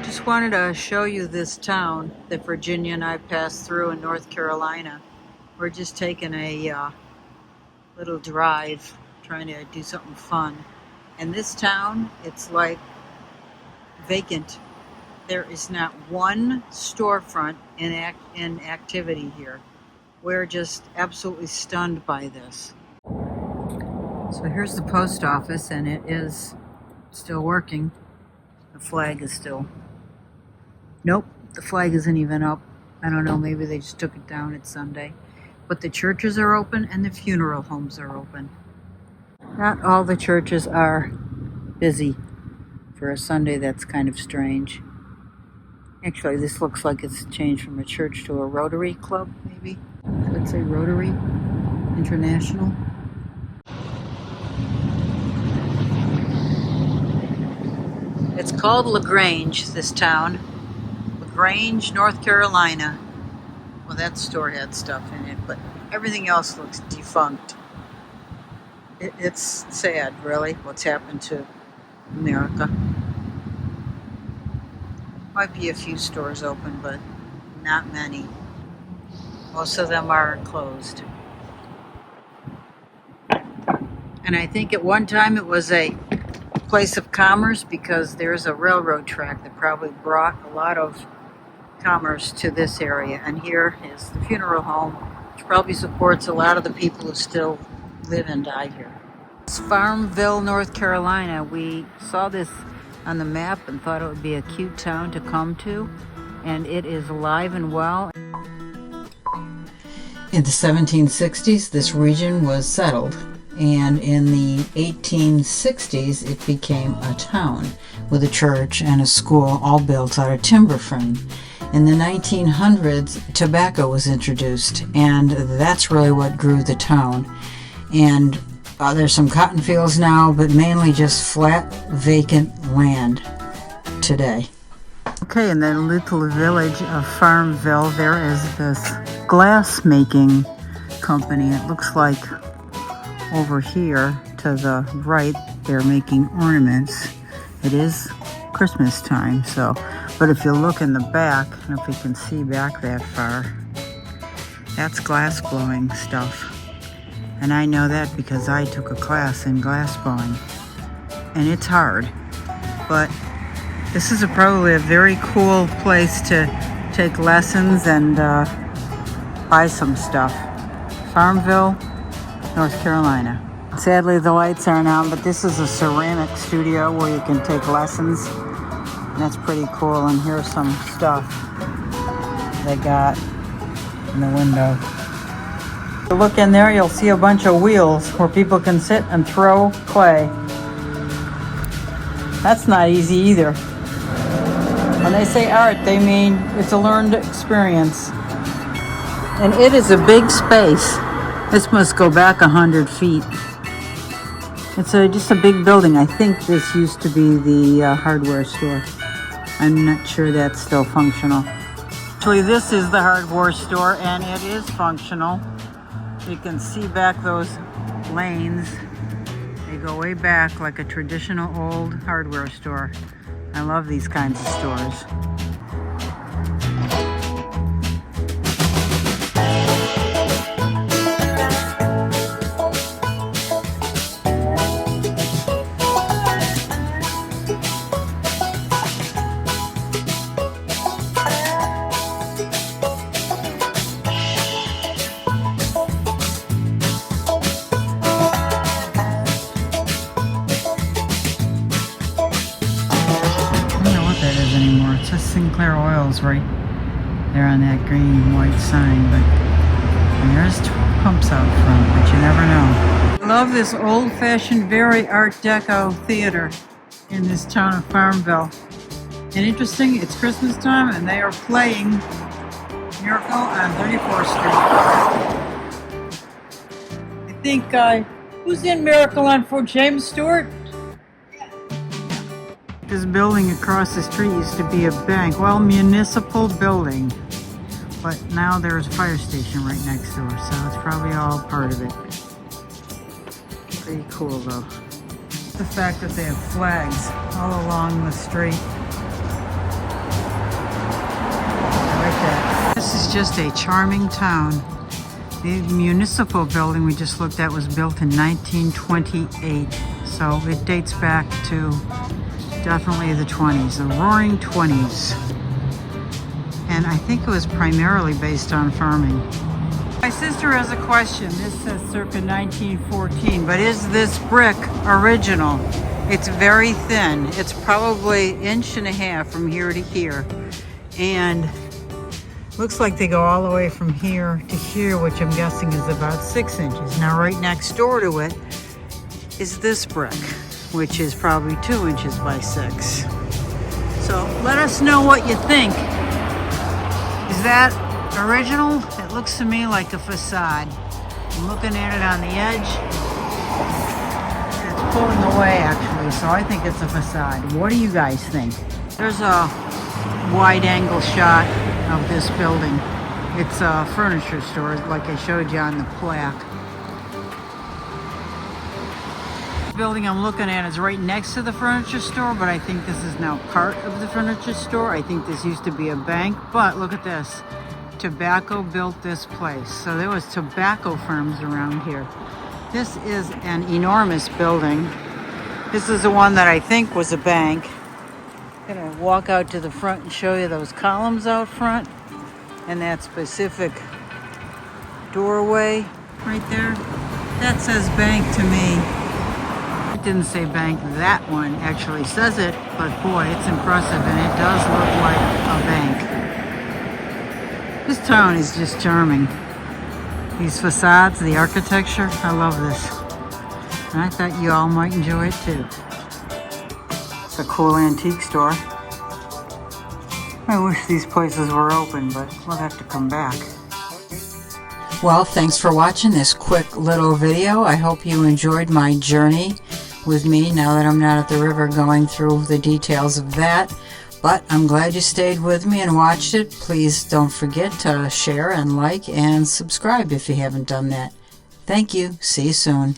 Just wanted to show you this town that Virginia and I passed through in North Carolina. We're just taking a little drive, trying to do something fun. And this town, it's like vacant. There is not one storefront in activity here. We're just absolutely stunned by this. So here's the post office, and it is still working. The flag is still... Nope, the flag isn't even up. I don't know, maybe they just took it down. It's Sunday. But the churches are open and the funeral homes are open. Not all the churches are busy. For a Sunday, that's kind of strange. Actually, this looks like it's changed from a church to a Rotary Club, maybe. Let's say Rotary International. It's called Grange, this town. Grange, North Carolina. Well, that store had stuff in it, but everything else looks defunct. It's sad, really, what's happened to America. Might be a few stores open, but not many. Most of them are closed. And I think at one time it was a place of commerce because there's a railroad track that probably brought a lot of commerce to this area. And here is the funeral home, which probably supports a lot of the people who still live and die here. It's Farmville, North Carolina. We saw this on the map and thought it would be a cute town to come to, and it is alive and well. In the 1760s, this region was settled, and in the 1860s, it became a town with a church and a school, all built out of timber frame. In the 1900s, tobacco was introduced, and that's really what grew the town. And there's some cotton fields now, but mainly just flat, vacant land today. Okay, in the little village of Farmville, there is this glass making company. It looks like over here to the right, they're making ornaments. It is Christmas time, so... But if you look in the back, and if you can see back that far, that's glass blowing stuff. And I know that because I took a class in glass blowing. And it's hard. But this is probably a very cool place to take lessons and buy some stuff. Farmville, North Carolina. Sadly, the lights aren't on, but this is a ceramic studio where you can take lessons. That's pretty cool, and here's some stuff they got in the window. If you look in there, you'll see a bunch of wheels where people can sit and throw clay. That's not easy either. When they say art, they mean it's a learned experience. And it is a big space. This must go back 100 feet. It's just a big building. I think this used to be the hardware store. I'm not sure that's still functional. Actually, this is the hardware store, and it is functional. You can see back those lanes. They go way back like a traditional old hardware store. I love these kinds of stores. Anymore. It says Sinclair Oils right there on that green and white sign, but there's pumps out front, but you never know. I love this old-fashioned, very Art Deco theater in this town of Farmville. And interesting, it's Christmas time and they are playing Miracle on 34th Street. I think, who's in Miracle on 4th? James Stewart? This building across the street used to be a bank, well, municipal building, but now there's a fire station right next door, so it's probably all part of it. Pretty cool though. The fact that they have flags all along the street. is just a charming town. The municipal building we just looked at was built in 1928, so it dates back to definitely the 20s, the roaring 20s. And I think it was primarily based on farming. My sister has a question. This says circa 1914, but is this brick original? It's very thin. It's probably 1.5 inches from here to here. And looks like they go all the way from here to here, which I'm guessing is about 6 inches. Now right next door to it is this brick, which is probably 2 inches by 6. So let us know what you think. Is that original? It looks to me like a facade. I'm looking at it on the edge. It's pulling away actually, so I think it's a facade. What do you guys think? There's a wide angle shot of this building. It's a furniture store, like I showed you on the plaque. The building I'm looking at is right next to the furniture store, but I think this is now part of the furniture store. I think this used to be a bank, but look at this. Tobacco built this place. So there was tobacco farms around here. This is an enormous building. This is the one that I think was a bank. I'm gonna walk out to the front and show you those columns out front and that specific doorway right there. That says bank to me. It didn't say bank. That one actually says it, but boy, it's impressive and it does look like a bank. This town is just charming. These facades, the architecture, I love this. And I thought you all might enjoy it too. It's a cool antique store. I wish these places were open, but we'll have to come back. Well, thanks for watching this quick little video. I hope you enjoyed my journey with me now that I'm not at the river going through the details of that. But I'm glad you stayed with me and watched it. Please don't forget to share and like and subscribe if you haven't done that. Thank you. See you soon.